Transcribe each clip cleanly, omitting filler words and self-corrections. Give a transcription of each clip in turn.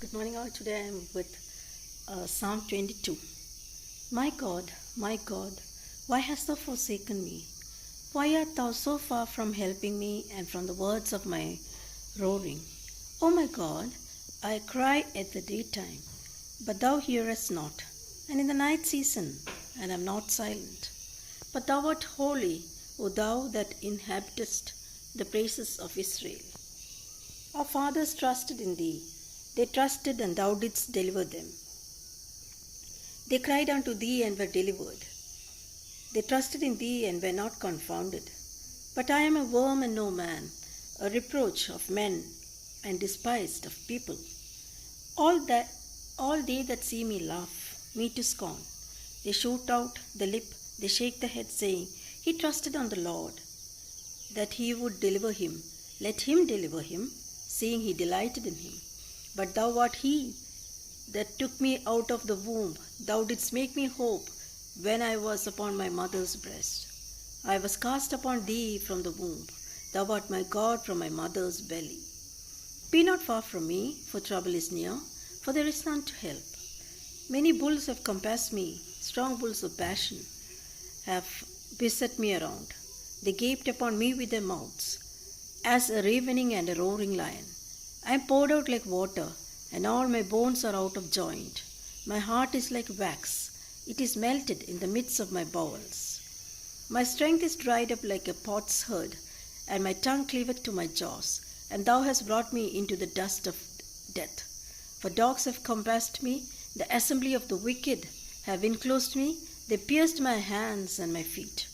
Good morning, all. Today I am with Psalm 22. My God, why hast thou forsaken me? Why art thou so far from helping me and from the words of my roaring? O my God, I cry at the daytime, but thou hearest not, and in the night season, and am not silent. But thou art holy, O thou that inhabitest the praises of Israel. Our fathers trusted in thee. They trusted, and thou didst deliver them. They cried unto thee and were delivered. They trusted in thee and were not confounded. But I am a worm and no man, a reproach of men and despised of people. All they that see me laugh me to scorn. They shoot out the lip, they shake the head, saying, He trusted on the Lord, that he would deliver him. Let him deliver him, seeing he delighted in him. But thou art he that took me out of the womb. Thou didst make me hope when I was upon my mother's breast. I was cast upon thee from the womb. Thou art my God from my mother's belly. Be not far from me, for trouble is near, for there is none to help. Many bulls have compassed me, strong bulls of Bashan have beset me around. They gaped upon me with their mouths, as a ravening and a roaring lion. I am poured out like water, and all my bones are out of joint. My heart is like wax, it is melted in the midst of my bowels. My strength is dried up like a potsherd, and my tongue cleaveth to my jaws. And thou hast brought me into the dust of death. For dogs have compassed me, the assembly of the wicked have enclosed me, they pierced my hands and my feet.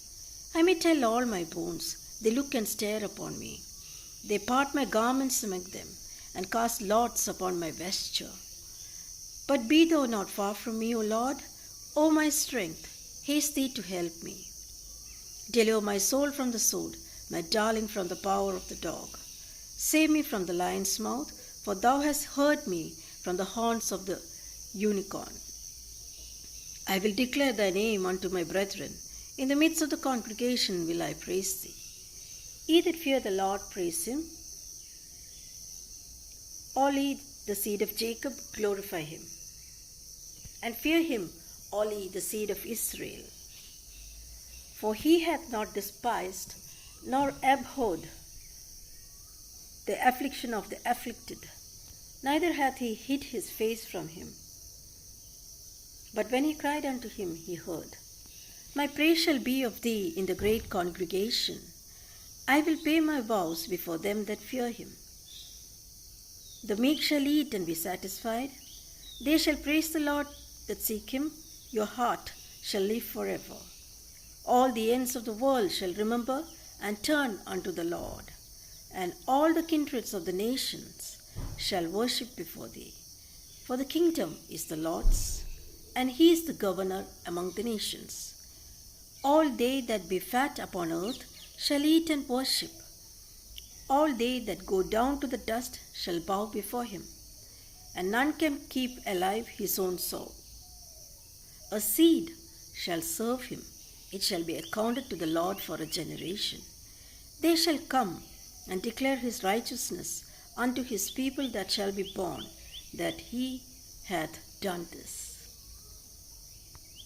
I may tell all my bones, they look and stare upon me. They part my garments among them, and cast lots upon my vesture. But be thou not far from me, O Lord, O my strength, haste thee to help me. Deliver my soul from the sword, my darling from the power of the dog. Save me from the lion's mouth, for thou hast heard me from the haunts of the unicorn. I will declare thy name unto my brethren. In the midst of the congregation will I praise thee. Ye that fear the Lord, praise him. All ye the seed of Jacob, glorify him. And fear him, all ye the seed of Israel. For he hath not despised, nor abhorred the affliction of the afflicted, neither hath he hid his face from him. But when he cried unto him, he heard. My praise shall be of thee in the great congregation. I will pay my vows before them that fear him. The meek shall eat and be satisfied. They shall praise the Lord that seek him. Your heart shall live forever. All the ends of the world shall remember and turn unto the Lord. And all the kindreds of the nations shall worship before thee. For the kingdom is the Lord's, and he is the governor among the nations. All they that be fat upon earth shall eat and worship. All they that go down to the dust shall bow before him, and none can keep alive his own soul. A seed shall serve him, it shall be accounted to the Lord for a generation. They shall come and declare his righteousness unto his people that shall be born, that he hath done this.